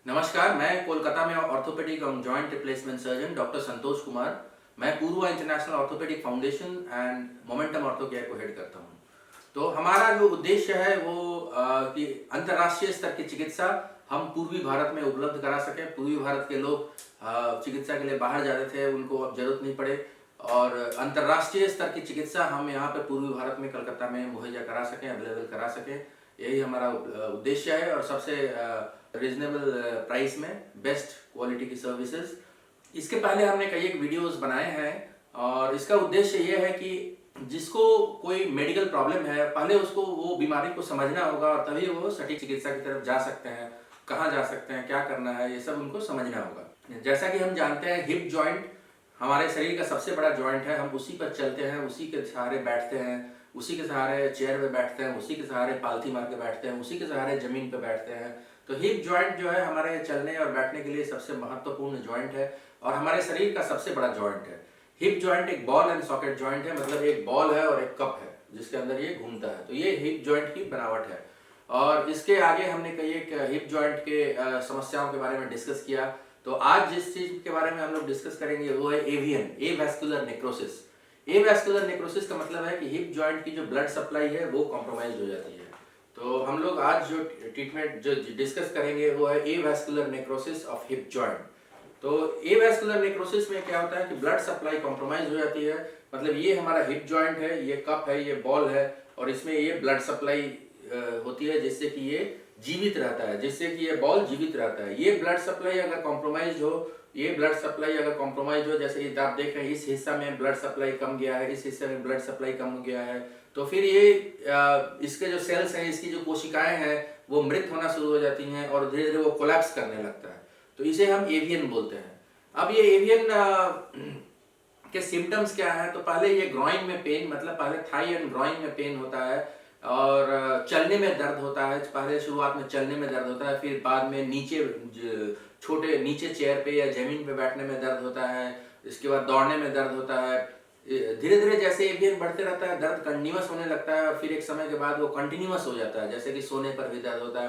नमस्कार, मैं कोलकाता में ऑर्थोपेडिक एवं joint replacement surgeon doctor Santosh Kumar. मैं Purva international orthopaedic foundation and momentum ortho care को हेड करता हूँ। तो हमारा जो उद्देश्य है वो कि अंतर्राष्ट्रीय स्तर की चिकित्सा हम पूर्वी भारत में उपलब्ध करा सकें। पूर्वी भारत के लोग चिकित्सा के लिए बाहर जाते थे, उनको अब जरूरत नहीं पड़े, और अंतर्राष्ट्रीय स्तर की चिकित्सा हम यहाँ पे पूर्वी भारत में कलकत्ता में मुहैया करा सकें, अवेलेबल करा सकें। यही हमारा उद्देश्य है, और सबसे रीजनेबल प्राइस में बेस्ट क्वालिटी की सर्विसेज। इसके पहले हमने कई एक वीडियोस बनाए हैं, और इसका उद्देश्य ये है कि जिसको कोई मेडिकल प्रॉब्लम है, पहले उसको वो बीमारी को समझना होगा, और तभी वो सटीक चिकित्सा की तरफ जा सकते हैं। कहाँ जा सकते हैं, क्या करना है, ये सब उनको समझना होगा। जैसा कि हम जानते हैं, हिप जॉइंट हमारे शरीर का सबसे बड़ा जॉइंट है। हम उसी पर चलते हैं, उसी के सहारे बैठते हैं, उसी के सहारे चेयर पे बैठते हैं, उसी के सहारे पालथी मार के बैठते हैं, उसी के सहारे जमीन पे बैठते हैं। तो हिप जॉइंट जो है हमारे चलने और बैठने के लिए सबसे महत्वपूर्ण जॉइंट है, और हमारे शरीर का सबसे बड़ा जॉइंट है। हिप जॉइंट एक बॉल एंड सॉकेट जॉइंट है, मतलब एक बॉल है और एक कप है जिसके अंदर ये घूमता है। तो ये हिप जॉइंट की बनावट है। और इसके आगे हमने कई एक हिप जॉइंट के समस्याओं के बारे में डिस्कस किया। तो आज जिस चीज के बारे में हम लोग डिस्कस करेंगे वो है AVN, avascular necrosis. Avascular necrosis का मतलब है कि हिप जॉइंट की जो ब्लड सप्लाई है वो कॉम्प्रोमाइज हो जाती है। तो हम लोग आज जो ट्रीटमेंट जो डिस्कस करेंगे वो है avascular necrosis of hip joint. तो एवास्कुलर नेक्रोसिस में क्या होता है कि ब्लड सप्लाई कॉम्प्रोमाइज हो जाती है। मतलब ये हमारा हिप जॉइंट है, ये कप है, ये बॉल है, और इसमें ये ब्लड सप्लाई होती है जिससे कि ये जीवित रहता है, जिससे कि ये बॉल जीवित रहता है। ये ब्लड सप्लाई अगर कॉम्प्रोमाइज हो, ये ब्लड सप्लाई अगर कॉम्प्रोमाइज हो, जैसे कि आप देख रहे हैं इस हिस्सा में ब्लड सप्लाई कम गया है, इस हिस्से में ब्लड सप्लाई कम हो गया है, तो फिर ये इसके जो सेल्स हैं, इसकी जो कोशिकाएं हैं, वो मृत होना शुरू हो जाती हैं, और धीरे धीरे वो कोलैप्स करने लगता है। तो इसे हम एवियन बोलते हैं। अब ये एवियन के सिम्टम्स क्या है? तो पहले ये ग्रॉइन में पेन, मतलब पहले थाई एंड ग्रॉइन में पेन होता है, और चलने में दर्द होता है। पहले शुरुआत में चलने में दर्द होता है, फिर बाद में नीचे छोटे नीचे चेयर पे या जमीन पे बैठने में दर्द होता है, इसके बाद दौड़ने में दर्द होता है। धीरे धीरे जैसे एवियन बढ़ते रहता है, दर्द कंटिन्यूअस होने लगता है, और फिर एक समय के बाद वो कंटिन्यूअस हो जाता है। जैसे कि सोने पर भी दर्द होता है,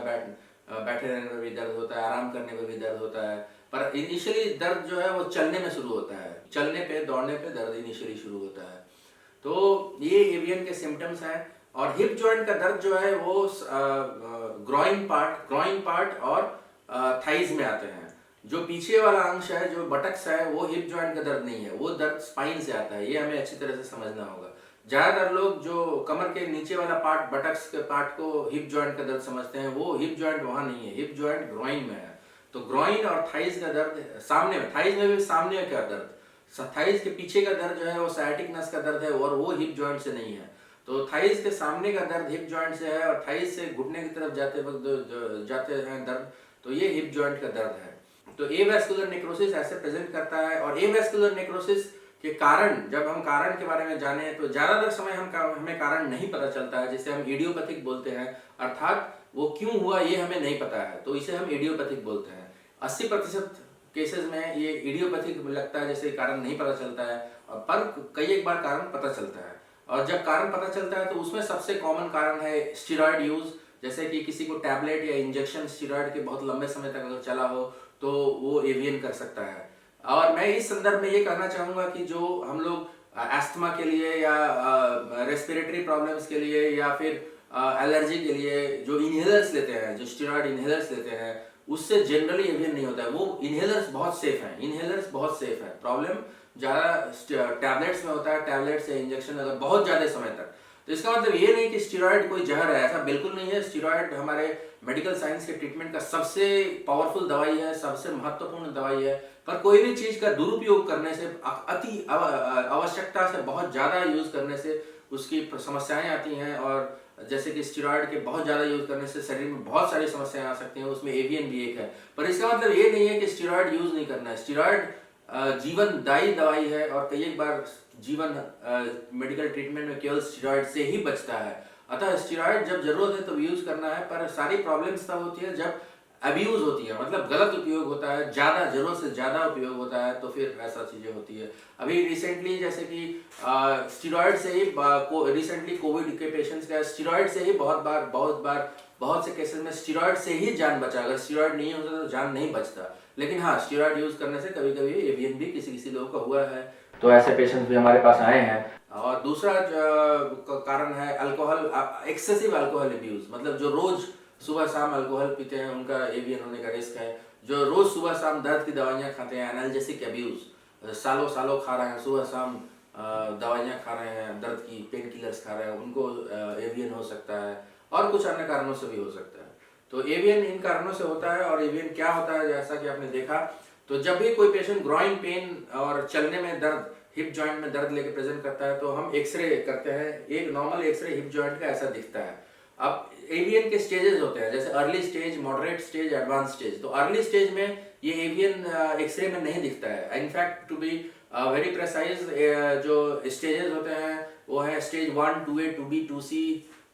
बैठे रहने पर भी दर्द होता है, आराम करने पर भी दर्द होता है। पर इनिशियली दर्द जो है वो चलने में शुरू होता है, चलने पे दौड़ने पे दर्द इनिशियली शुरू होता है। तो ये एवियन के सिम्टम्स हैं। और हिप जॉइंट का दर्द जो है वो ग्रॉइन पार्ट और थाइज में आते हैं। जो पीछे वाला अंश है, जो बटक्स है, वो हिप जॉइंट का दर्द नहीं है, वो दर्द स्पाइन से आता है। ये हमें अच्छी तरह से समझना होगा। ज्यादातर लोग जो कमर के नीचे वाला पार्ट, बटक्स के पार्ट को हिप जॉइंट का दर्द समझते हैं, वो हिप जॉइंट वहां नहीं है, हिप जॉइंट ग्रॉइन में है। तो ग्रॉइन और थाइज का दर्द सामने में, थाइज में भी सामने का दर्द, थाइज के पीछे का दर्द जो है वो साइटिक नस का दर्द है, और वो हिप जॉइंट से नहीं है। तो थाइज के सामने का दर्द हिप जॉइंट से है, और थाइज से घुटने की तरफ जाते वक्त जाते हैं दर्द, तो ये हिप जॉइंट का दर्द है। तो एवास्कुलर नेक्रोसिस ऐसे प्रेजेंट करता है। और एवास्कुलर नेक्रोसिस के कारण, जब हम कारण के बारे में जाने, तो ज्यादातर समय हमें कारण नहीं पता चलता है, जिसे हम इडियोपैथिक बोलते हैं। अर्थात वो क्यों हुआ ये हमें नहीं पता है, तो इसे हम इडियोपैथिक बोलते हैं। 80% केसेस में ये इडियोपैथिक लगता है, जैसे कारण नहीं पता चलता है, पर कई एक बार कारण पता चलता है। और जब कारण पता चलता है तो उसमें सबसे कॉमन कारण है स्टीरॉयड यूज। जैसे कि किसी को टैबलेट या इंजेक्शन स्टीरॉयड के बहुत लंबे समय तक अगर चला हो तो वो एवियन कर सकता है। और मैं इस संदर्भ में ये कहना चाहूँगा कि जो हम लोग एस्थमा के लिए या रेस्पिरेटरी प्रॉब्लम्स के लिए या फिर एलर्जी के लिए जो इनहेलर्स लेते हैं, जो स्टीरॉयड इनहेलर्स लेते हैं, उससे जनरली एवियन नहीं होता है। वो इनहेलर्स बहुत सेफ हैं, इनहेलर्स बहुत सेफ है। प्रॉब्लम ज़्यादा टैबलेट्स में होता है, टैबलेट्स या इंजेक्शन अगर बहुत ज़्यादा समय तक। तो इसका मतलब ये नहीं कि स्टीरॉयड कोई जहर है, ऐसा बिल्कुल नहीं है। स्टीरॉयड हमारे मेडिकल साइंस के ट्रीटमेंट का सबसे पावरफुल दवाई है, सबसे महत्वपूर्ण दवाई है। पर कोई भी चीज़ का दुरुपयोग करने से, अति आवश्यकता से बहुत ज़्यादा यूज़ करने से उसकी समस्याएं आती हैं। और जैसे कि स्टीरॉयड के बहुत ज़्यादा यूज़ करने से शरीर में बहुत सारी समस्याएं आ सकती हैं, उसमें एवियन भी एक है। पर इसका मतलब ये नहीं है कि स्टीरॉयड यूज़ नहीं करना है। स्टीरॉयड जीवनदायी दवाई है, और कई एक बार जीवन मेडिकल ट्रीटमेंट में केवल स्टीरॉयड से ही बचता है। अतः स्टीरॉयड जब जरूरत है तब यूज करना है, पर सारी प्रॉब्लम्स तब होती है जब अब्यूज होती है, मतलब गलत उपयोग होता है, ज़्यादा जरूरत से ज़्यादा उपयोग होता है, तो फिर ऐसा चीज़ें होती है। अभी रिसेंटली जैसे कि स्टीरॉयड से ही रिसेंटली कोविड के पेशेंट्स का स्टीरॉयड से ही बहुत से केसेस में स्टीरॉयड से ही जान बचा। अगर स्टीरॉयड नहीं होता तो जान नहीं बचता। लेकिन हाँ, स्टीरॉयड यूज करने से कभी कभी एवीएन भी किसी किसी लोगों का हुआ है, तो ऐसे पेशेंट्स भी हमारे पास आए हैं। और दूसरा कारण है अल्कोहल, एक्सेसिव अल्कोहल अब्यूज, मतलब जो रोज सुबह शाम अल्कोहल पीते हैं उनका एवीएन होने का रिस्क है। जो रोज सुबह शाम दर्द की दवाइयाँ खाते हैं, एनाल्जेसिक अब्यूज, सालों सालों खा रहे हैं, सुबह शाम दवाइयाँ खा रहे हैं, दर्द की पेन किलर्स खा रहे हैं, उनको एवीएन हो सकता है। और कुछ अन्य कारणों से भी हो सकता है। तो एवीएन इन कारणों से होता है। और एवीएन क्या होता है, जैसा कि आपने देखा, तो जब भी कोई पेशेंट ग्रॉइन पेन और चलने में दर्द, हिप जॉइंट में दर्द लेके प्रेजेंट करता है, तो हम एक्सरे करते हैं। एक नॉर्मल एक्सरे हिप जॉइंट का ऐसा दिखता है। अब एवीएन के स्टेजेस होते हैं, जैसे early stage, moderate stage, advance stage. तो अर्ली स्टेज में ये एवीएन एक्सरे में नहीं दिखता है। In fact to be very precise, जो स्टेजेस होते हैं वो है stage 1, 2A, 2B, 2C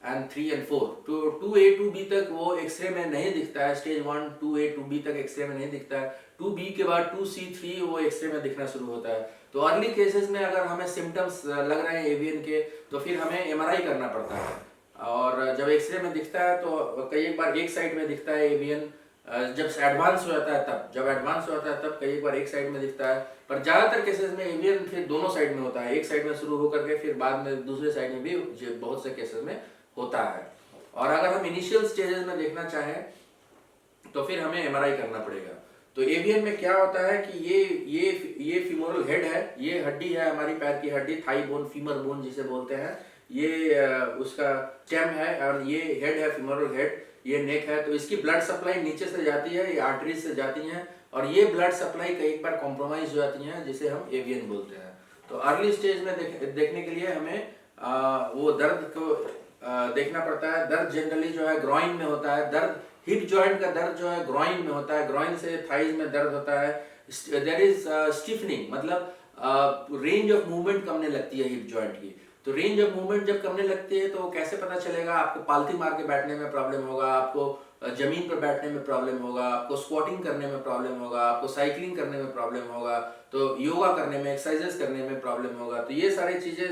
and 3 and 4। तो 2A 2B तक वो एक्सरे में नहीं दिखता है। स्टेज 1 2A 2B तक एक्सरे में नहीं दिखता है। 2B के बाद 2C 3 वो एक्सरे में दिखना शुरू होता है। तो अर्ली केसेस में अगर हमें सिम्टम्स लग रहे हैं एवीएन के, तो फिर हमें एमआरआई करना पड़ता है। और जब एक्सरे में दिखता है तो कई बार एक साइड में दिखता है एवीएन, जब एडवांस हो जाता है तब, कई बार एक साइड में दिखता है। पर ज़्यादातर केसेस में एवीएन फिर दोनों साइड में होता है, एक साइड में शुरू होकर के फिर बाद में दूसरे साइड में भी बहुत से केसेस में होता है। और अगर हम इनिशियल स्टेजेस में देखना चाहें तो फिर हमें एमआरआई करना पड़ेगा। तो एवीएन में क्या होता है कि ये फीमोरल हेड है, ये हड्डी है हमारी पैर की हड्डी, थाई बोन, फीमर बोन जिसे बोलते हैं, ये उसका स्टेम है। और ये हेड है, फीमोरल हेड, ये नेक है। तो इसकी ब्लड सप्लाई नीचे से जाती है, ये आर्टरीज से जाती हैं, और ये ब्लड सप्लाई कई बार कॉम्प्रोमाइज हो जाती हैं, जिसे हम एवीएन बोलते हैं। तो अर्ली स्टेज में देखने के लिए हमें वो दर्द को देखना पड़ता है। दर्द जनरली जो है ग्रॉइन में होता है। दर्द हिप जॉइंट का दर्द जो है ग्रॉइन में होता है, ग्रॉइन से थाइज में दर्द होता है। देयर इज स्टिफनिंग, मतलब रेंज ऑफ मूवमेंट कमने लगती है हिप जॉइंट की। तो रेंज ऑफ मूवमेंट जब कमने लगती है तो कैसे पता चलेगा? आपको पालथी मार के बैठने में प्रॉब्लम होगा, आपको जमीन पर बैठने में प्रॉब्लम होगा, आपको स्क्वाटिंग करने में प्रॉब्लम होगा, आपको साइकिलिंग करने में प्रॉब्लम होगा, तो योगा करने में, एक्सरसाइजेस करने में प्रॉब्लम होगा। तो ये सारी चीजें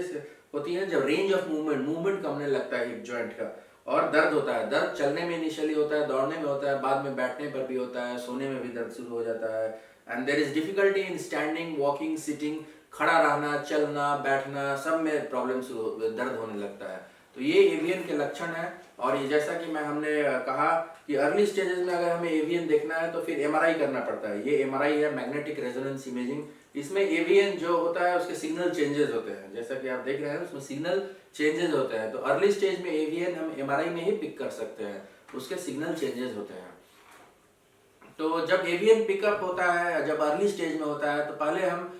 होती हैं जब रेंज ऑफ मूवमेंट कमने लगता है हिप जॉइंट का। और दर्द होता है, दर्द चलने में इनिशियली होता है, दौड़ने में होता है, बाद में बैठने पर भी होता है, सोने में भी दर्द शुरू हो जाता है। And there is difficulty in standing, walking, sitting, खड़ा रहना, चलना, बैठना, सब में प्रॉब्लम दर्द होने लगता है। तो ये एवीएन के लक्षण है। और ये जैसा कि हमने कहा कि अर्ली स्टेजेस में अगर हमें एवीएन देखना है तो फिर एमआरआई करना पड़ता है। ये एमआरआई है, मैग्नेटिक रेजोनेंस इमेजिंग। इसमें एवीएन जो होता है उसके सिग्नल चेंजेस होते हैं, जैसा कि आप देख रहे हैं उसमें सिग्नल चेंजेस होते हैं। तो अर्ली स्टेज में एवीएन हम एमआरआई में ही पिक कर सकते हैं, उसके सिग्नल चेंजेस होते हैं। तो जब एवीएन पिकअप होता है, जब अर्ली स्टेज में होता है, तो पहले हम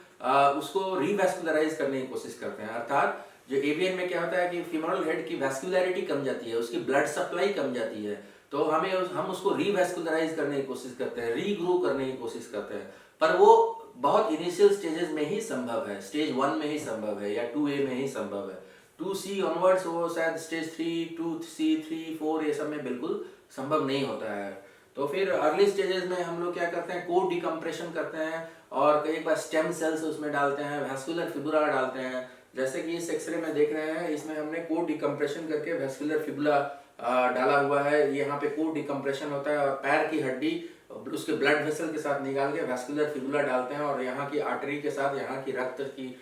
उसको रिवैस्कुलराइज करने की कोशिश करते हैं। अर्थात जो एवीएन में क्या होता है कि फीमोरल हेड की वैस्कुलरिटी कम जाती है, उसकी ब्लड सप्लाई कम जाती है, तो हम उसको रिवैस्कुलराइज करने की कोशिश करते हैं, रीग्रो करने की कोशिश करते हैं। पर वो बहुत इनिशियल स्टेजेस में ही संभव है, स्टेज 1 में ही संभव है या 2A में ही संभव है। 2C ऑनवर्ड्स वो शायद स्टेज 3, 2C, 3, 4 ये सब में बिल्कुल संभव नहीं होता है। तो फिर अर्ली स्टेजेस में हम लोग क्या करते हैं, कोर डिकम्प्रेशन करते हैं और कई बार स्टेम सेल्स उसमें डालते हैं, वैस्कुलर फिबुला डालते हैं। जैसे कि इस एक्सरे में देख रहे हैं, इसमें हमने कोर डिकम्प्रेशन करके वैस्कुलर फिबुला डाला हुआ है। यहाँ पे कोर डिकम्प्रेशन होता है और पैर की हड्डी उसके ब्लड वेसल के साथ निकाल के वैस्कुलर फिबुला डालते हैं और यहाँ की आर्टरी के साथ, यहाँ की रक्त की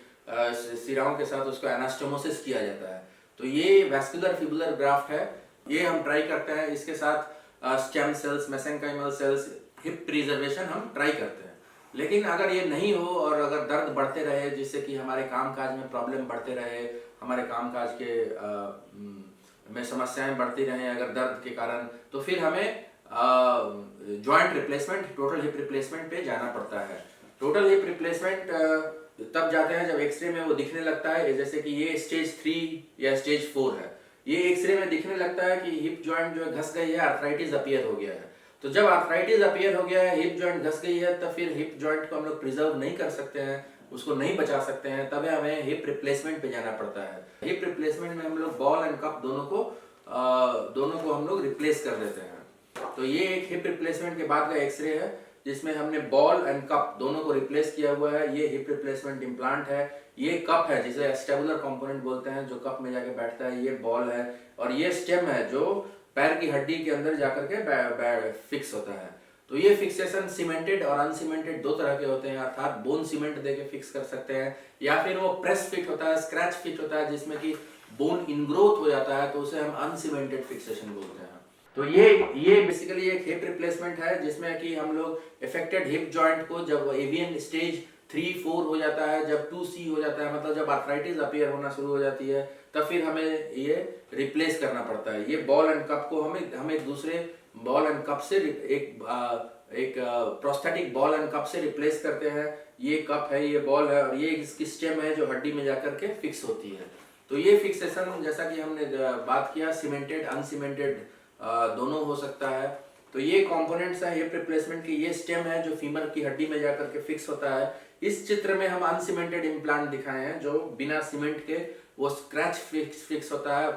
सिराओं के साथ उसको एनास्टोमोसिस किया जाता है। तो ये वैस्कुलर फिबुलर ग्राफ्ट है, ये हम ट्राई करते हैं। इसके साथ stem cells, mesenchymal cells, hip preservation हम ट्राई करते हैं। लेकिन अगर ये नहीं हो और अगर दर्द बढ़ते रहे, जिससे कि हमारे कामकाज में प्रॉब्लम बढ़ते रहे, हमारे कामकाज के में समस्याएं बढ़ती रहें अगर दर्द के कारण, तो फिर हमें joint replacement, total hip replacement पे जाना पड़ता है। टोटल हिप रिप्लेसमेंट तब जाते हैं जब एक्सरे में वो दिखने लगता है, जैसे कि ये स्टेज 3 या स्टेज 4 है, ये एक्सरे में दिखने लगता है कि हिप जॉइंट जो घस गई है, आर्थराइटिस अपीयर हो गया है। तो जब आर्थराइटिस अपीयर हो गया है, हिप जॉइंट घस गई है, तब फिर हिप जॉइंट को हम लोग प्रिजर्व नहीं कर सकते हैं, उसको नहीं बचा सकते हैं, तब हमें हिप रिप्लेसमेंट पे जाना पड़ता है। हिप रिप्लेसमेंट में हम लोग बॉल एंड कप दोनों को हम लोग रिप्लेस कर देते हैं। तो ये एक हिप रिप्लेसमेंट के बाद का एक्सरे है जिसमें हमने बॉल एंड कप दोनों को रिप्लेस किया हुआ है। ये हिप रिप्लेसमेंट इम्प्लांट है। ये कप है जिसे एस्टेबुलर कंपोनेंट बोलते हैं, जो कप में जाके बैठता है। ये बॉल है और ये स्टेम है जो पैर की हड्डी के अंदर जाकर के फिक्स होता है। तो ये फिक्सेशन सीमेंटेड और अनसीमेंटेड दो तरह के होते हैं, अर्थात बोन सीमेंट देके फिक्स कर सकते हैं या फिर वो प्रेस फिट होता है, स्क्रैच फिट होता है जिसमें कि बोन इनग्रोथ हो जाता है, तो उसे हम अनसीमेंटेड फिक्सेशन बोलते हैं। तो ये बेसिकली एक हिप रिप्लेसमेंट है जिसमें कि हम लोग इफेक्टेड हिप जॉइंट को जब एवियन स्टेज 3-4 हो जाता है, जब 2C हो जाता है, मतलब जब आर्थराइटिस अपीयर होना शुरू हो जाती है, तब फिर हमें ये रिप्लेस करना पड़ता है। ये बॉल एंड कप को हम एक दूसरे बॉल एंड कप से एक प्रोस्थेटिक बॉल एंड कप से रिप्लेस करते हैं। ये कप है, ये बॉल है और ये इसकी स्टेम है जो हड्डी में जाकर के फिक्स होती है। तो ये फिक्सेशन जैसा कि हमने बात किया, सीमेंटेड अनसीमेंटेड दोनों हो सकता है। तो ये कंपोनेंट्स है हिप रिप्लेसमेंट की। ये स्टेम है जो फीमर की हड्डी में जाकर के फिक्स होता है। इस चित्र में हम अनसीमेंटेड इम्प्लांट दिखाए हैं जो बिना सीमेंट के वो स्क्रैच फिक्स होता है,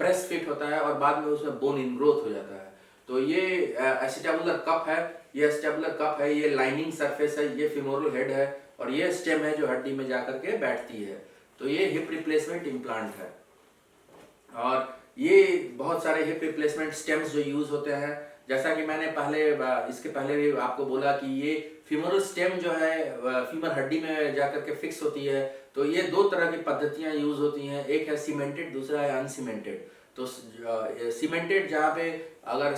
प्रेस फिट होता है और बाद में उसमें बोन इनग्रोथ हो जाता है। तो ये एसिटाबुलर कप है, ये एसिटाबुलर कप है, ये लाइनिंग सरफेस है, ये फिमोरल हेड है और ये स्टेम है जो हड्डी में जाकर के बैठती है। तो ये हिप रिप्लेसमेंट इम्प्लांट है। और ये बहुत सारे हिप रिप्लेसमेंट स्टेम्स जो यूज होते हैं, जैसा कि मैंने इसके पहले भी आपको बोला कि ये फीमोरल स्टेम जो है फीमर हड्डी में जाकर के फिक्स होती है। तो ये दो तरह की पद्धतियां यूज होती हैं, एक है सीमेंटेड, दूसरा है अनसीमेंटेड। तो सीमेंटेड जहाँ पे अगर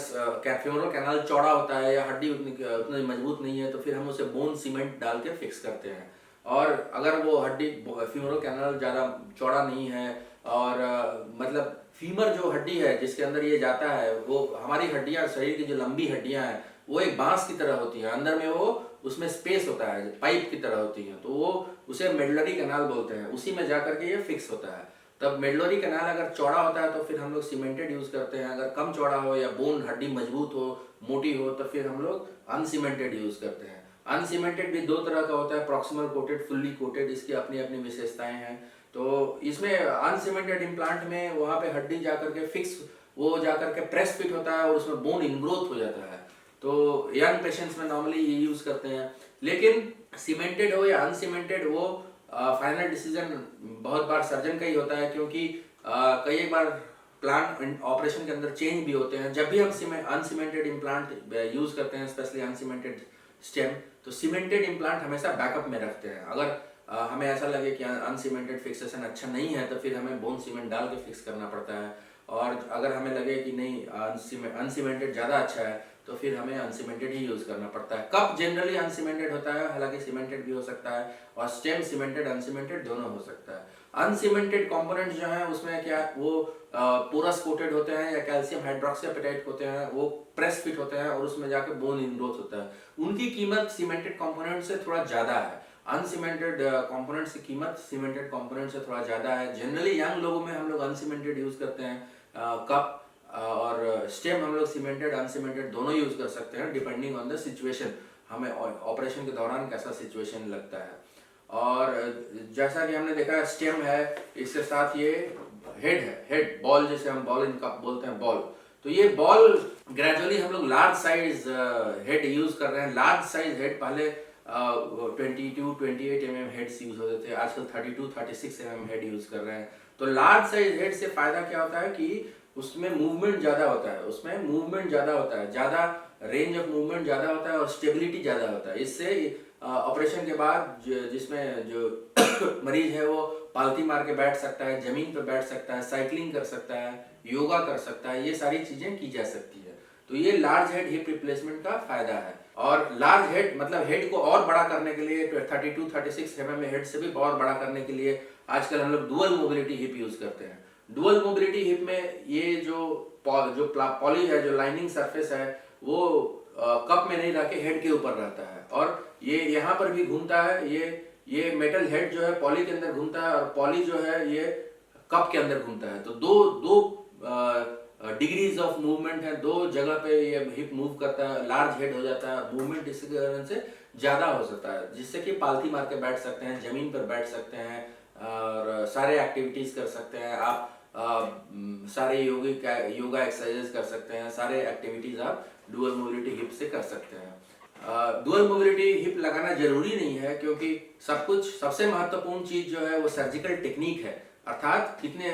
फीमोरल कैनाल चौड़ा होता है या हड्डी उतनी मजबूत नहीं है तो फिर हम उसे बोन सीमेंट डाल के फिक्स करते हैं। और अगर वो हड्डी फीमोरल कैनाल ज़्यादा चौड़ा नहीं है और मतलब फीमर जो हड्डी है जिसके अंदर ये जाता है, वो हमारी हड्डियां, शरीर की जो लंबी हड्डियां हैं वो एक बांस की तरह होती है, अंदर में वो उसमें स्पेस होता है, पाइप की तरह होती है, तो वो उसे मेडुलरी कैनाल बोलते हैं, उसी में जाकर के ये फिक्स होता है। तब मेडुलरी कैनाल अगर चौड़ा होता है तो फिर हम लोग सीमेंटेड यूज करते हैं, अगर कम चौड़ा हो या बोन हड्डी मजबूत हो, मोटी हो, तो फिर हम लोग अनसीमेंटेड यूज करते हैं। अनसीमेंटेड भी दो तरह का होता है, प्रॉक्सिमल कोटेड, फुल्ली कोटेड, इसकी अपनी अपनी विशेषताएं हैं। तो इसमें अनसीमेंटेड इम्प्लांट में वहाँ पे हड्डी जाकर के फिक्स, वो जाकर के प्रेस फिट होता है और उसमें बोन इनग्रोथ हो जाता है। तो यंग पेशेंट्स में नॉर्मली ये यूज करते हैं। लेकिन सीमेंटेड हो या अनसीमेंटेड, वो फाइनल डिसीजन बहुत बार सर्जन का ही होता है, क्योंकि कई एक बार प्लान ऑपरेशन के अंदर चेंज भी होते हैं। जब भी हम अनसीमेंटेड इम्प्लांट यूज करते हैं, स्पेशली अनसीमेंटेड स्टेम, तो सीमेंटेड इम्प्लांट हमेशा बैकअप में रखते हैं। अगर हमें ऐसा लगे कि अनसीमेंटेड फिक्सेशन अच्छा नहीं है तो फिर हमें बोन सीमेंट डाल के फिक्स करना पड़ता है, और अगर हमें लगे कि नहीं अनसीमेंटेड ज़्यादा अच्छा है तो फिर हमें अनसीमेंटेड ही यूज़ करना पड़ता है। कप जनरली अनसीमेंटेड होता है, हालांकि सीमेंटेड भी हो सकता है, और स्टेम सीमेंटेड अनसीमेंटेड दोनों हो सकता है। अनसीमेंटेड कंपोनेंट्स जो हैं उसमें क्या वो पोरस कोटेड होते हैं या कैल्शियम हाइड्रोक्सीअपेटाइट होते हैं, वो प्रेस फिट होते हैं और उसमें जाकर बोन इनग्रोथ होता है। उनकी कीमत सीमेंटेड कंपोनेंट से थोड़ा ज़्यादा है। अनसीमेंटेड कंपोनेंट्स की कीमत सीमेंटेड कंपोनेंट से थोड़ा ज़्यादा है। जनरली यंग लोगों में हम लोग अनसीमेंटेड यूज़ करते हैं, कप और स्टेम हम लोग सीमेंटेड अनसीमेंटेड दोनों यूज़ कर सकते हैं, डिपेंडिंग ऑन द सिचुएशन, हमें ऑपरेशन के दौरान कैसा सिचुएशन लगता है। और जैसा कि हमने देखा स्टेम है, इसके साथ ये हेड है, हेड बॉल, जैसे हम बॉल इन कप बोलते हैं, बॉल। तो ये बॉल ग्रेजुअली हम लोग लार्ज साइज हेड यूज़ कर रहे हैं। लार्ज साइज हेड पहले 22-28 mm हेड्स यूज होते थे, आजकल 32-36 mm हेड यूज कर रहे हैं। तो लार्ज साइज हेड से फायदा क्या होता है कि उसमें मूवमेंट ज़्यादा होता है, उसमें मूवमेंट ज़्यादा होता है, ज़्यादा रेंज ऑफ मूवमेंट ज़्यादा होता है और स्टेबिलिटी ज़्यादा होता है। इससे ऑपरेशन के बाद जिसमें जो मरीज है वो पालती मार के बैठ सकता है, जमीन पर बैठ सकता है, साइकिलिंग कर सकता है, योगा कर सकता है, ये सारी चीज़ें की जा सकती है। तो ये लार्ज हेड हिप रिप्लेसमेंट का फायदा है। और लार्ज हेड मतलब हेड को और बड़ा करने के लिए 32-36 mm हेड से भी और बड़ा करने के लिए आजकल हम लोग डुअल मोबिलिटी हिप यूज करते हैं। डुअल मोबिलिटी हिप में ये जो पॉली है, जो लाइनिंग सरफेस है, वो कप में नहीं रह के हेड के ऊपर रहता है और ये यहाँ पर भी घूमता है। ये मेटल हेड जो है पॉली के अंदर घूमता है और पॉली जो है ये कप के अंदर घूमता है। तो दो डिग्रीज ऑफ मूवमेंट है, दो जगह पे ये हिप मूव करता है, लार्ज हेड हो जाता है, मूवमेंट इसके कारण से ज़्यादा हो सकता है, जिससे कि पालती मार के बैठ सकते हैं, ज़मीन पर बैठ सकते हैं और सारे एक्टिविटीज़ कर सकते हैं आप, सारे योगा एक्सरसाइजेस कर सकते हैं, सारे एक्टिविटीज़ आप डुअल मोबिलिटी हिप से कर सकते हैं। डुअल मोबिलिटी हिप लगाना जरूरी नहीं है, क्योंकि सबसे महत्वपूर्ण चीज जो है वो सर्जिकल टेक्निक है, अर्थात कितने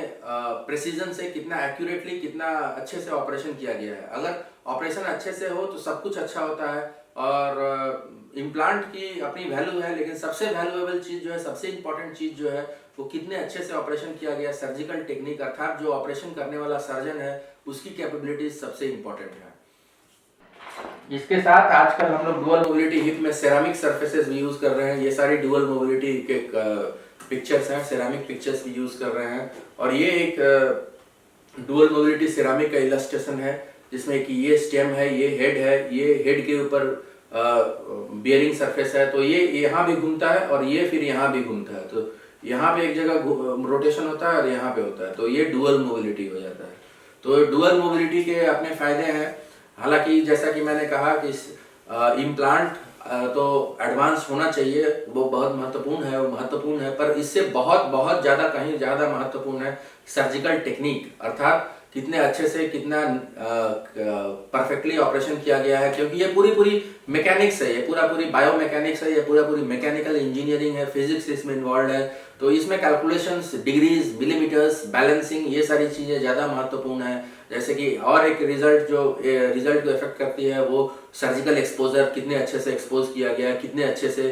प्रेसिजन से, कितना एक्यूरेटली, कितना अच्छे से ऑपरेशन किया गया है। अगर ऑपरेशन अच्छे से हो तो सब कुछ अच्छा होता है। और इम्प्लांट की अपनी वैल्यू है, लेकिन सबसे वैल्यूएबल चीज जो है, सबसे इंपॉर्टेंट चीज जो है वो कितने अच्छे से ऑपरेशन किया गया, सर्जिकल टेक्निक, अर्थात जो ऑपरेशन करने वाला सर्जन है उसकी कैपेबिलिटीज सबसे इंपॉर्टेंट है। इसके साथ आजकल हम लोग डुअल मोबिलिटी हिप में सेरामिक सर्फेसेस भी यूज कर रहे हैं। ये सारी डुअल मोबिलिटी के पिक्चर्स हैं, सेरामिक पिक्चर्स भी यूज कर रहे हैं। और ये एक डुअल मोबिलिटी सेरामिक का इलस्ट्रेशन है, जिसमें कि ये स्टेम है, ये हेड है, ये हेड के ऊपर बियरिंग सरफेस है, तो ये यहाँ भी घूमता है और ये फिर यहाँ भी घूमता है। तो यहाँ पे एक जगह रोटेशन होता है और यहाँ पे होता है, तो ये डुअल मोबिलिटी हो जाता है। तो डुअल मोबिलिटी के अपने फायदे हैं। हालांकि जैसा कि मैंने कहा कि इम्प्लांट तो एडवांस होना चाहिए, वो बहुत महत्वपूर्ण है, पर इससे बहुत ज़्यादा, कहीं ज़्यादा महत्वपूर्ण है सर्जिकल टेक्निक, अर्थात कितने अच्छे से, कितना परफेक्टली ऑपरेशन किया गया है। क्योंकि ये पूरी मैकेनिक्स है, ये पूरी बायोमैकेनिक्स है, ये पूरी मैकेनिकल इंजीनियरिंग है, फिजिक्स इसमें इन्वॉल्व है। तो इसमें कैलकुलेशंस, डिग्रीज, मिलीमीटर्स, बैलेंसिंग, ये सारी चीज़ें ज़्यादा महत्वपूर्ण है। जैसे कि और एक रिजल्ट को इफेक्ट करती है वो सर्जिकल एक्सपोजर, कितने अच्छे से एक्सपोज किया गया है, कितने अच्छे से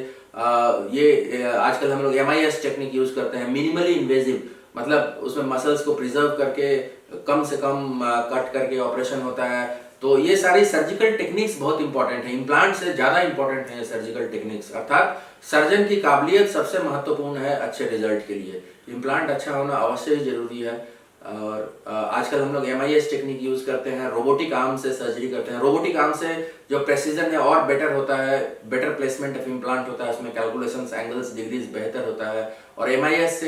ये आजकल हम लोग MIS टेक्निक यूज करते हैं, मिनिमली इन्वेजिव, मतलब उसमें मसल्स को प्रिजर्व करके कम से कम कट करके ऑपरेशन होता है। तो ये सारी सर्जिकल टेक्निक्स बहुत इंपॉर्टेंट है, इम्प्लांट से ज़्यादा इंपॉर्टेंट है सर्जिकल टेक्निक्स, अर्थात सर्जन की काबिलियत सबसे महत्वपूर्ण है अच्छे रिजल्ट के लिए। इम्प्लांट अच्छा होना अवश्य ही जरूरी है। और आजकल हम लोग MIS टेक्निक यूज करते हैं, रोबोटिक आर्म से सर्जरी करते हैं। रोबोटिक आर्म से जो प्रेसिजन है और बेटर होता है, बेटर प्लेसमेंट ऑफ इम्प्लांट होता है, उसमें कैलकुलेशंस, एंगल्स, डिग्रीज बेहतर होता है। और MIS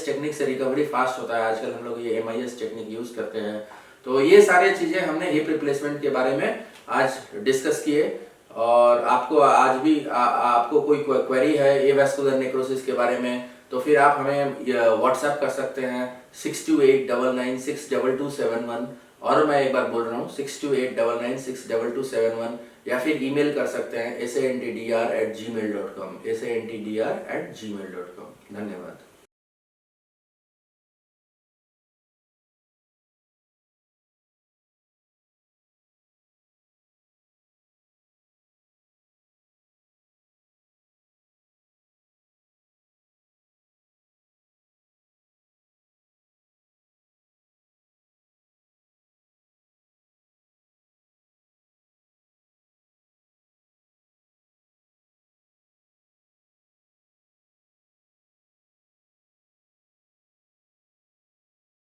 टेक्निक से रिकवरी फास्ट होता है। आजकल हम लोग ये MIS टेक्निक यूज करते हैं। तो ये सारी चीजें हमने हिप रिप्लेसमेंट के बारे में आज डिस्कस किए। और आपको आज भी आपको कोई क्वेरी है एवास्कुलर नेक्रोसिस के बारे में, तो फिर आप हमें व्हाट्सएप कर सकते हैं 6289962271, और मैं एक बार बोल रहा हूँ 6289962271, या फिर ईमेल कर सकते हैं santdr@gmail.com, santdr@gmail.com। धन्यवाद।